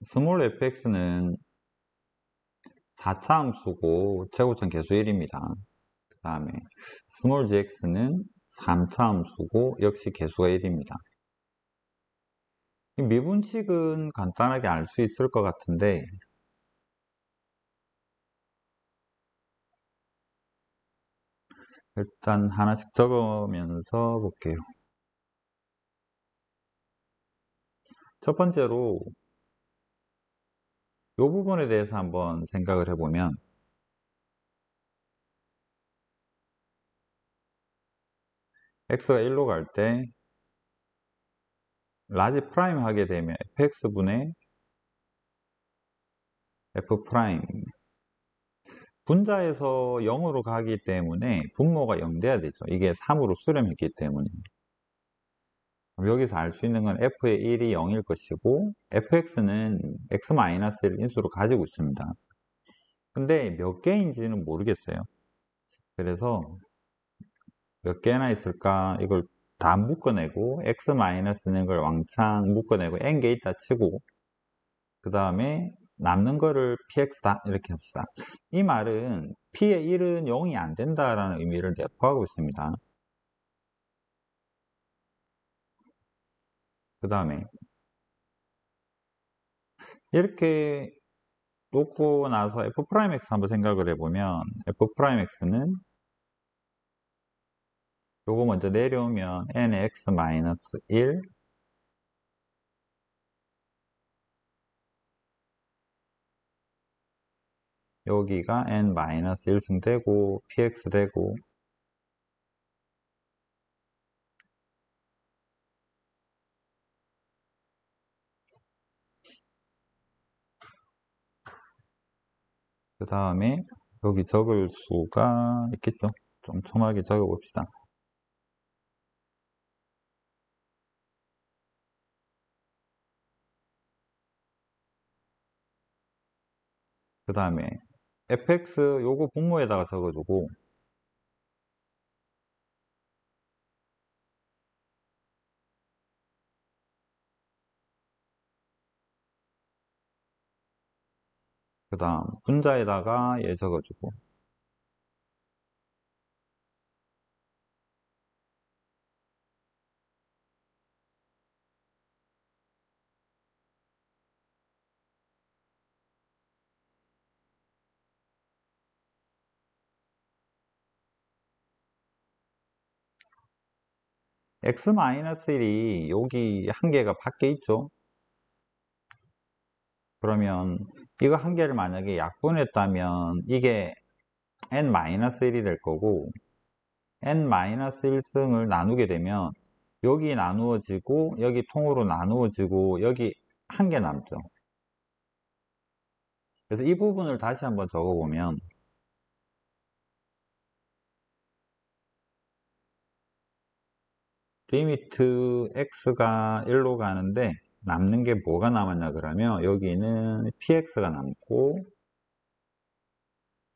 스몰 fx는 4차 함수고 최고점 계수 1입니다. 그 다음에 스몰 gx는 3차 함수고 역시 계수가 1입니다. 미분칙은 간단하게 알 수 있을 것 같은데 일단 하나씩 적으면서 볼게요. 첫 번째로 이 부분에 대해서 한번 생각을 해보면 x가 1로 갈 때 라지 프라임 하게 되면 fx분의 f 프라임 분자에서 0으로 가기 때문에 분모가 0 돼야 되죠. 이게 3으로 수렴했기 때문에. 여기서 알 수 있는 건 f의 1이 0일 것이고 fx는 x-1을 인수로 가지고 있습니다. 근데 몇 개인지는 모르겠어요. 그래서 몇 개나 있을까 이걸 다 묶어내고 x-는 걸 왕창 묶어내고 n개 있다 치고 그 다음에 남는 거를 px다 이렇게 합시다. 이 말은 p의 1은 0이 안 된다라는 의미를 내포하고 있습니다. 그 다음에 이렇게 놓고 나서 f'x 한번 생각을 해보면 f'x는 요거 먼저 내려오면 n의 x-1 여기가 n-1승 되고 px 되고 그 다음에 여기 적을 수가 있겠죠. 좀 촘하게 적어 봅시다. 그 다음에 fx 요거 분모에다가 적어주고 그 다음 분자에다가 얘 적어주고 x-1이 여기 한 개가 밖에 있죠. 그러면 이거 한 개를 만약에 약분했다면 이게 n-1이 될 거고 n-1승을 나누게 되면 여기 나누어지고 여기 통으로 나누어지고 여기 한 개 남죠. 그래서 이 부분을 다시 한번 적어보면 리미트 x가 1로 가는데 남는 게 뭐가 남았냐 그러면 여기는 px가 남고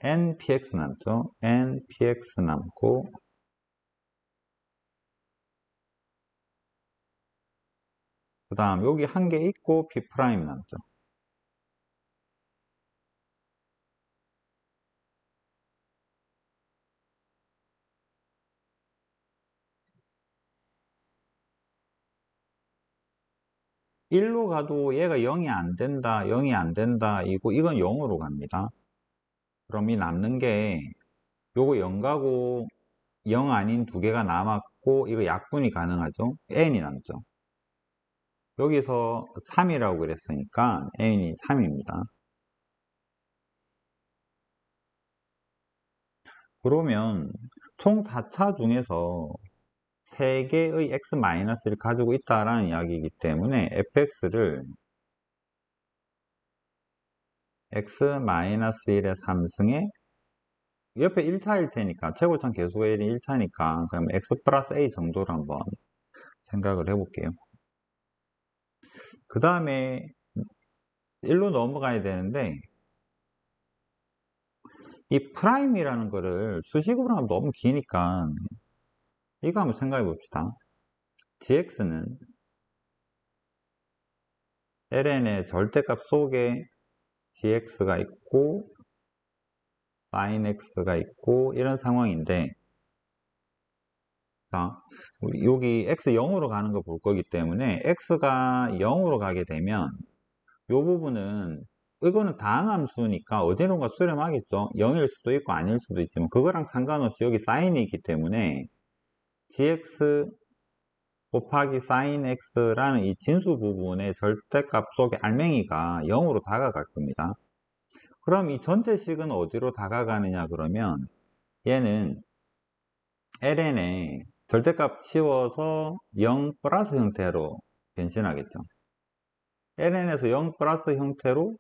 npx 남죠. npx 남고 그 다음 여기 한 개 있고 p' 남죠. 일로 가도 얘가 0이 안 된다, 0이 안 된다, 이건 0으로 갑니다. 그럼 이 남는 게 요거 0 가고 0 아닌 두 개가 남았고 이거 약분이 가능하죠. n이 남죠. 여기서 3이라고 그랬으니까 n이 3입니다. 그러면 총 4차 중에서 3개의 x-를 가지고 있다라는 이야기이기 때문에 fx를 x-1의 3승에 옆에 1차일 테니까 최고점 계수가 1이 1차니까 그럼 x 플러스 a 정도로 한번 생각을 해볼게요. 그 다음에 1로 넘어가야 되는데 이 프라임이라는 거를 수식으로 하면 너무 기니까 이거 한번 생각해 봅시다. gx는 ln의 절대값 속에 gx가 있고 sin x가 있고 이런 상황인데, 자, 여기 x 0으로 가는 거 볼 거기 때문에 x가 0으로 가게 되면 이 부분은, 이거는 다항함수니까 어디론가 수렴하겠죠. 0일 수도 있고 아닐 수도 있지만 그거랑 상관없이 여기 사인이 있기 때문에 gx 곱하기 sin x라는 이 진수 부분의 절대값 속의 알맹이가 0으로 다가갈 겁니다. 그럼 이 전체식은 어디로 다가가느냐 그러면 얘는 ln에 절대값 씌워서 0 플러스 형태로 변신하겠죠. ln에서 0 플러스 형태로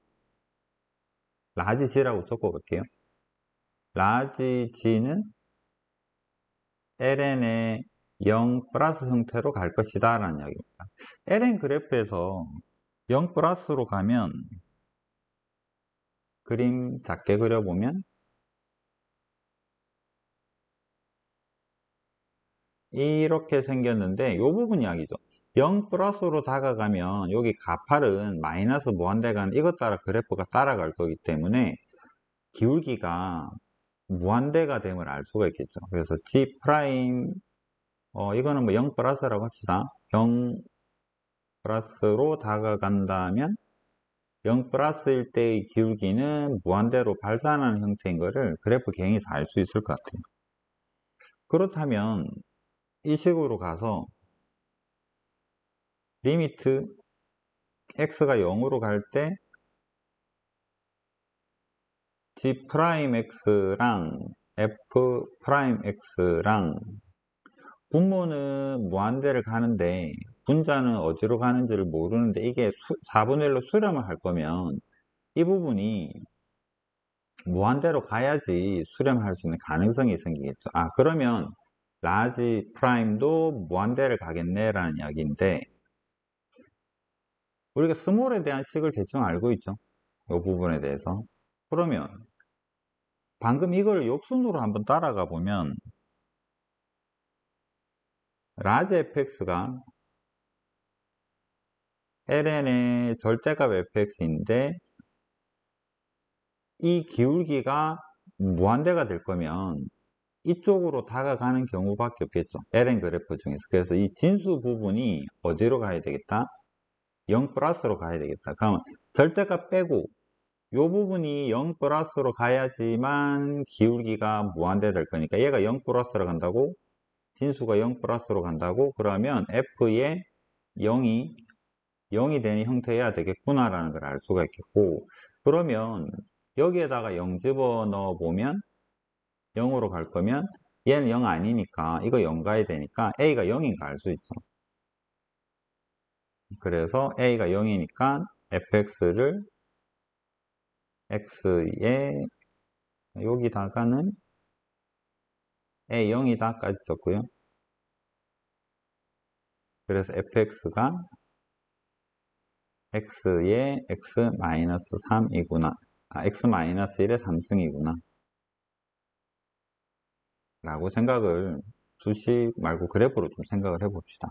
라지 g라고 적어볼게요. 라지 g는 ln의 0 플러스 형태로 갈 것이다 라는 이야기입니다. ln 그래프에서 0 플러스로 가면 그림 작게 그려보면 이렇게 생겼는데 이 부분 이야기죠. 0 플러스로 다가가면 여기 가팔은 마이너스 무한대간 이것 따라 그래프가 따라갈 거기 때문에 기울기가 무한대가 됨을 알 수가 있겠죠. 그래서 G 프라임, 이거는 뭐 0 플러스라고 합시다. 0 플러스로 다가간다면 0 플러스일 때의 기울기는 무한대로 발산하는 형태인 거를 그래프 개인에서 알 수 있을 것 같아요. 그렇다면 이 식으로 가서 리미트 x가 0으로 갈 때 g 프라임 x랑 f 프라임 x랑 분모는 무한대를 가는데 분자는 어디로 가는지를 모르는데 이게 4분의 1로 수렴을 할 거면 이 부분이 무한대로 가야지 수렴할 수 있는 가능성이 생기겠죠. 그러면 라지 프라임도 무한대를 가겠네 라는 이야기인데, 우리가 스몰에 대한 식을 대충 알고 있죠. 이 부분에 대해서. 그러면 방금 이걸 역순으로 한번 따라가 보면 라지 fx가 ln의 절대값 fx인데 이 기울기가 무한대가 될 거면 이쪽으로 다가가는 경우밖에 없겠죠. ln 그래프 중에서. 그래서 이 진수 부분이 어디로 가야 되겠다? 0 플러스로 가야 되겠다. 그러면 절대값 빼고 이 부분이 0 플러스로 가야지만 기울기가 무한대 될 거니까 얘가 0 플러스로 간다고, 진수가 0 플러스로 간다고, 그러면 f의 0이 되는 형태여야 되겠구나 라는 걸 알 수가 있겠고, 그러면 여기에다가 0 집어넣어 보면 0으로 갈 거면 얘는 0 아니니까 이거 0 가야 되니까 a가 0인가 알 수 있죠. 그래서 a가 0이니까 fx를 x에 여기다가는 a 0이다까지 썼고요. 그래서 fx가 x에 x-3이구나. x-1의 3승이구나. 라고 생각을, 수식 말고 그래프로 좀 생각을 해봅시다.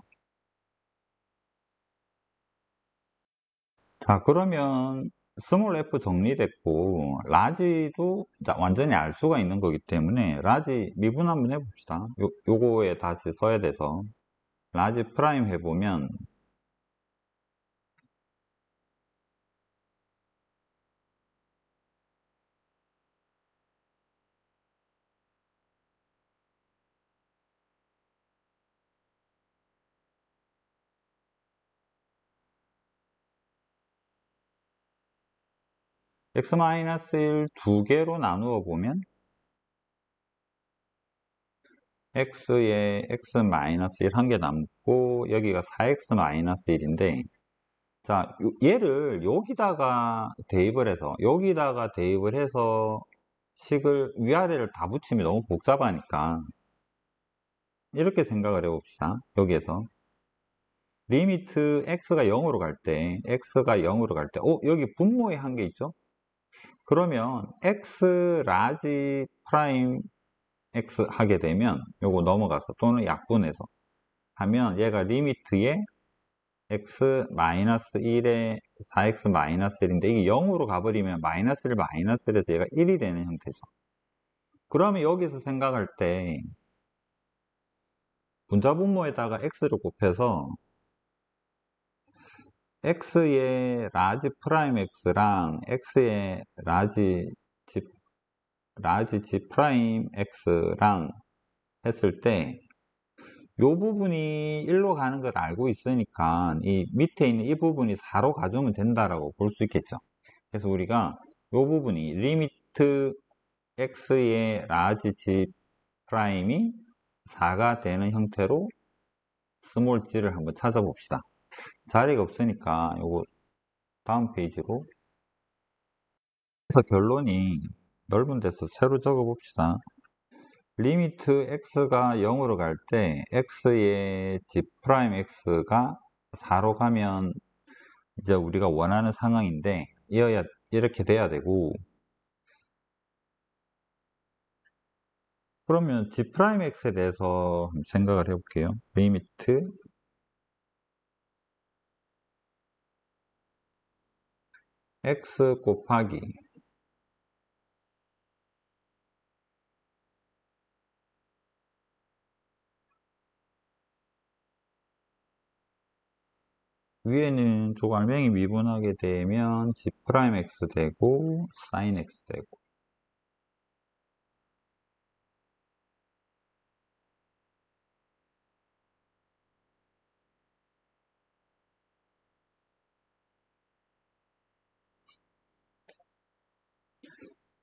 자, 그러면 스몰 f 정리됐고, 라지도 완전히 알 수가 있는 거기 때문에 라지 미분 한번 해봅시다. 요거에 다시 써야 돼서 라지 프라임 해보면 x-1 두 개로 나누어 보면 x에 x-1 한 개 남고 여기가 4x-1인데, 자, 얘를 여기다가 대입을 해서 식을 위아래를 다 붙이면 너무 복잡하니까 이렇게 생각을 해봅시다. 여기에서 리미트 x가 0으로 갈 때, 여기 분모에 한 게 있죠? 그러면 x 라지 프라임 x 하게 되면 요거 넘어가서 또는 약분해서 하면 얘가 리미트에 x 마이너스 1에 4x 마이너스 1인데 이게 0으로 가버리면 마이너스를 마이너스를 해서 얘가 1이 되는 형태죠. 그러면 여기서 생각할 때 분자분모에다가 x를 곱해서 x의 라지 프라임 x랑 x의 라지 g 프라임 x랑 했을 때 이 부분이 1로 가는 걸 알고 있으니까 이 밑에 있는 이 부분이 4로 가져오면 된다라고 볼 수 있겠죠. 그래서 우리가 이 부분이 리미트 x의 라지 g 프라임이 4가 되는 형태로 스몰 g를 한번 찾아봅시다. 자리가 없으니까 요거 다음 페이지로. 그래서 결론이 넓은 데서 새로 적어 봅시다. 리미트 x가 0으로 갈 때 x의 g 프라임 x가 4로 가면 이제 우리가 원하는 상황인데 이렇게 돼야 되고, 그러면 g 프라임 x에 대해서 생각을 해볼게요. 리미트 x 곱하기 위에는 조갈맹이 미분하게 되면 g 프라임 x 되고 sin x 되고,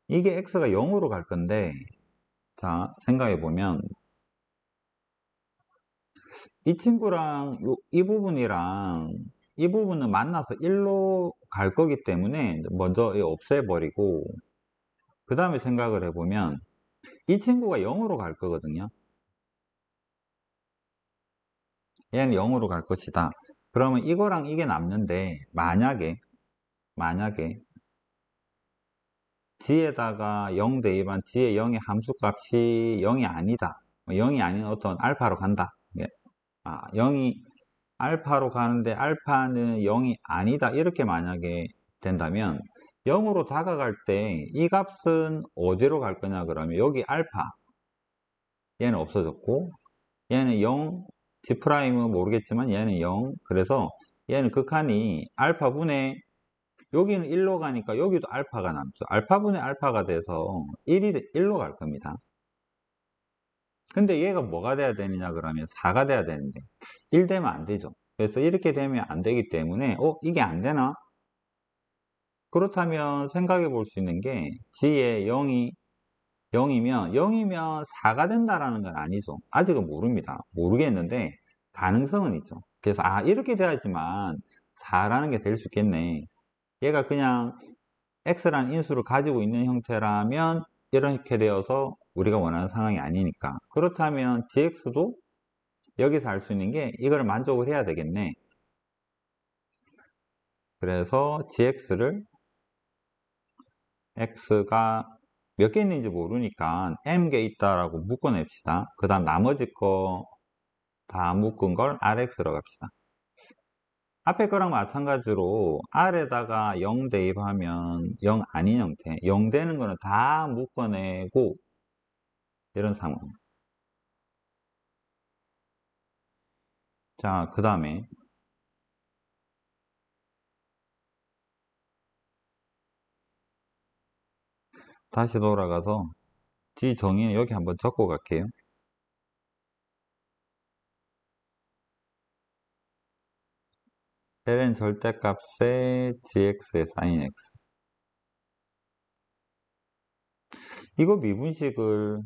이게 x가 0으로 갈 건데, 자 생각해 보면 이 친구랑 이 부분이랑 이 부분은 만나서 1로 갈 거기 때문에 먼저 없애버리고, 그 다음에 생각을 해보면 이 친구가 0으로 갈 거거든요. 얘는 0으로 갈 것이다. 그러면 이거랑 이게 남는데, 만약에 g에다가 0 대입한 g의 0의 함수값이 0이 아니다, 0이 아닌 어떤 알파로 간다. 0이 알파로 가는데 알파는 0이 아니다, 이렇게 만약에 된다면 0으로 다가갈 때 이 값은 어디로 갈 거냐 그러면 여기 알파, 얘는 없어졌고 얘는 0, G 프라임은 모르겠지만 얘는 0, 그래서 얘는 극한이 알파분의, 여기는 1로 가니까 여기도 알파가 남죠. 알파분의 알파가 돼서 1로 갈 겁니다. 근데 얘가 뭐가 돼야 되느냐 그러면 4가 돼야 되는데 1 되면 안 되죠. 그래서 이렇게 되면 안 되기 때문에 이게 안 되나? 그렇다면 생각해 볼 수 있는 게 G의 0이면 4가 된다라는 건 아니죠. 아직은 모릅니다. 모르겠는데 가능성은 있죠. 그래서 이렇게 돼야지만 4라는 게 될 수 있겠네. 얘가 그냥 x라는 인수를 가지고 있는 형태라면 이렇게 되어서 우리가 원하는 상황이 아니니까. 그렇다면 gx도 여기서 알 수 있는 게 이걸 만족을 해야 되겠네. 그래서 gx를, x가 몇 개 있는지 모르니까 m개 있다라고 묶어냅시다. 그 다음 나머지 거 다 묶은 걸 rx로 갑시다. 앞에 거랑 마찬가지로 r에다가 0 대입하면 0 아닌 형태, 0 되는 거는 다 묶어내고 이런 상황. 자, 그 다음에 다시 돌아가서 g 정의는 여기 한번 적고 갈게요. ln 절대값의 gx의 sin x. 이거 미분식을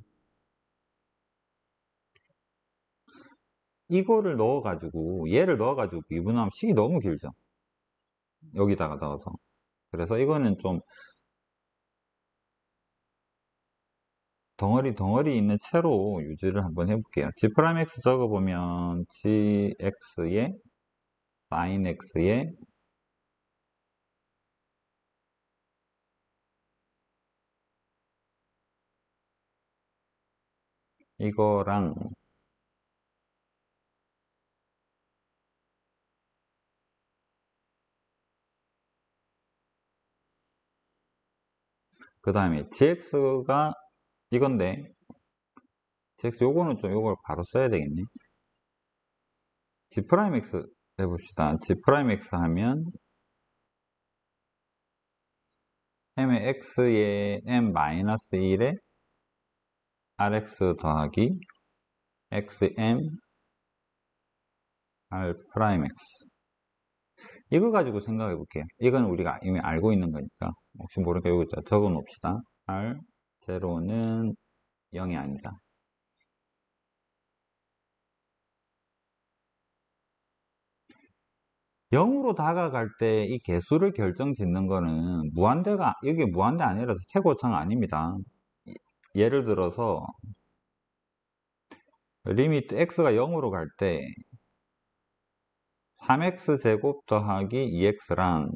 이거를 넣어가지고 얘를 넣어가지고 미분하면 식이 너무 길죠. 여기다가 넣어서. 그래서 이거는 좀 덩어리 있는 채로 유지를 한번 해볼게요. g'x 적어보면 gx의 sin x의 이거랑 그 다음에 gx가 이건데, gx 요거는 좀 요걸 바로 써야 되겠네. g'x 해봅시다. g'x 하면 m의 x에 m-1에 rx 더하기 xm r'x. 이거 가지고 생각해 볼게요. 이건 우리가 이미 알고 있는 거니까 혹시 모르니까 여기 적어 놓읍시다. r 제로는 0이 아니다. 영으로 다가갈 때 이 개수를 결정짓는 거는 무한대가, 이게 무한대 아니라서 최고차가 아닙니다. 예를 들어서 리미트 x가 0으로 갈 때 3x제곱 더하기 2x랑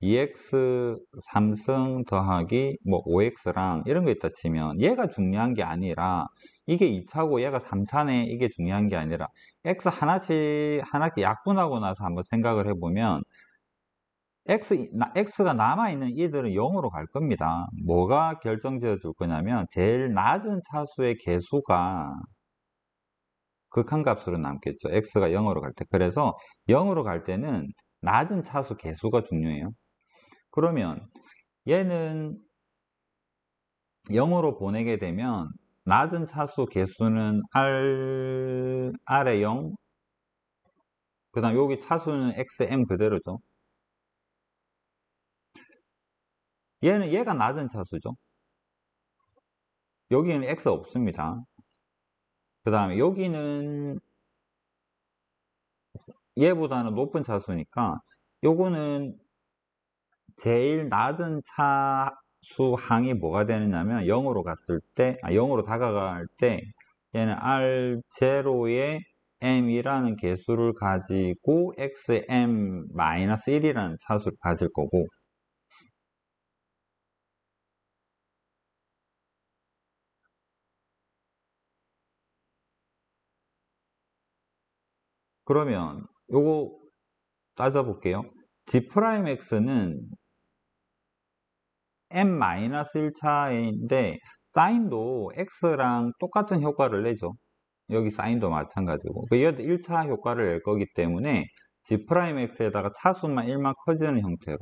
2x 3승 더하기 뭐 5x랑 이런 거 있다 치면 얘가 중요한 게 아니라, 이게 2차고 얘가 3차네, 이게 중요한 게 아니라 x 하나씩 약분하고 나서 한번 생각을 해보면 x가 남아있는 이들은 0으로 갈 겁니다. 뭐가 결정지어 줄 거냐면 제일 낮은 차수의 개수가 극한값으로 남겠죠. x가 0으로 갈 때. 그래서 0으로 갈 때는 낮은 차수 개수가 중요해요. 그러면 얘는 0으로 보내게 되면 낮은 차수 개수는 R에 0, 그 다음 여기 차수는 XM 그대로죠. 얘가 낮은 차수죠. 여기는 X 없습니다. 그 다음에 여기는 얘보다는 높은 차수니까 요거는 제일 낮은 차수 항이 뭐가 되느냐면 0으로 갔을 때, 0으로 다가갈 때 얘는 R0에 m이라는 개수를 가지고 xm-1이라는 차수를 가질 거고, 그러면 요거 따져볼게요. g'x는 m-1차인데 사인도 x랑 똑같은 효과를 내죠. 여기 사인도 마찬가지고. 얘도 1차 효과를 낼 거기 때문에 g'x에다가 차수만 1만 커지는 형태로.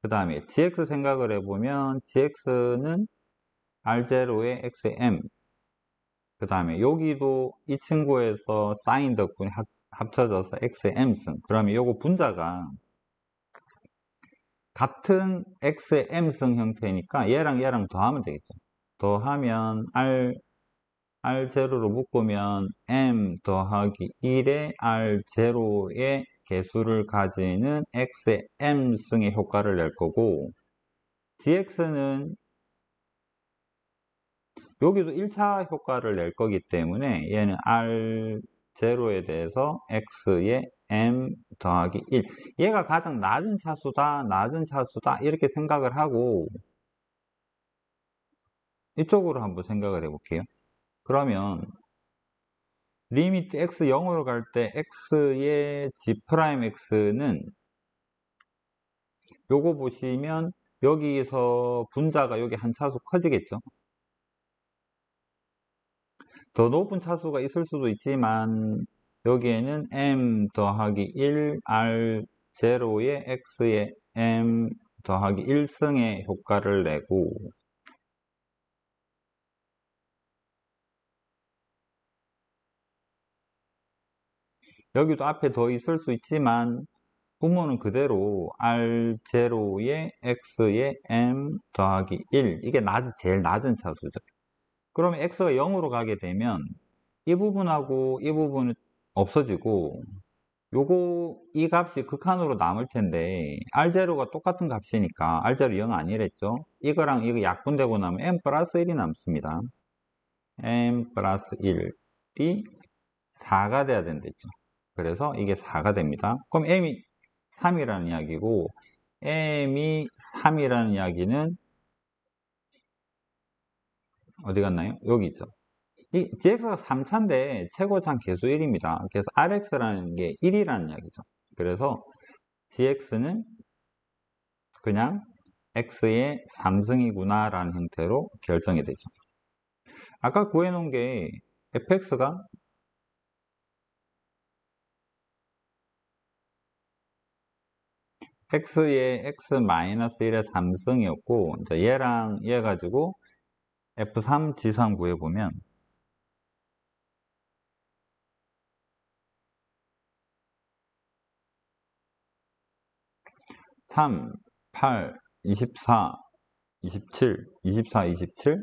그 다음에 gx 생각을 해보면 gx는 r0에 xm. 그 다음에 여기도 이 친구에서 사인 덕분에 합쳐져서 xm승. 그러면 요거 분자가 같은 xm승 형태니까 얘랑 더하면 되겠죠. 더하면 R0로 묶으면 m 더하기 1에 R0의 개수를 가지는 xm승의 효과를 낼 거고, gx는 여기도 1차 효과를 낼 거기 때문에 얘는 R0에 대해서 x의 m 더하기 1. 얘가 가장 낮은 차수다, 이렇게 생각을 하고 이쪽으로 한번 생각을 해볼게요. 그러면 리미트 x 0으로 갈 때 x의 g'x는 요거 보시면 여기서 분자가 여기 한 차수 커지겠죠. 더 높은 차수가 있을 수도 있지만 여기에는 m 더하기 1 r0의 x의 m 더하기 1승의 효과를 내고, 여기도 앞에 더 있을 수 있지만 분모는 그대로 R0의 X의 M 더하기 1. 이게 제일 낮은 차수죠. 그러면 X가 0으로 가게 되면 이 부분하고 이 부분은 없어지고 이 값이 극한으로 남을 텐데 R0가 똑같은 값이니까 R0 0 아니랬죠? 이거랑 이거 약분되고 나면 M 플러스 1이 남습니다. M 플러스 1이 4가 돼야 된댔죠. 그래서 이게 4가 됩니다. 그럼 m이 3이라는 이야기고, m이 3이라는 이야기는 어디 갔나요? 여기 있죠. 이 gx가 3차인데 최고차는 개수 1입니다. 그래서 rx라는 게 1이라는 이야기죠. 그래서 gx는 그냥 x의 3승이구나 라는 형태로 결정이 되죠. 아까 구해놓은 게 fx가 x의 x-1의 3승이었고 이제 얘랑 얘 가지고 f3 지수함 구해보면 3, 8, 24, 27, 24, 27,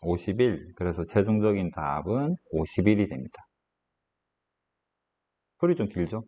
51. 그래서 최종적인 답은 51이 됩니다. 풀이 좀 길죠?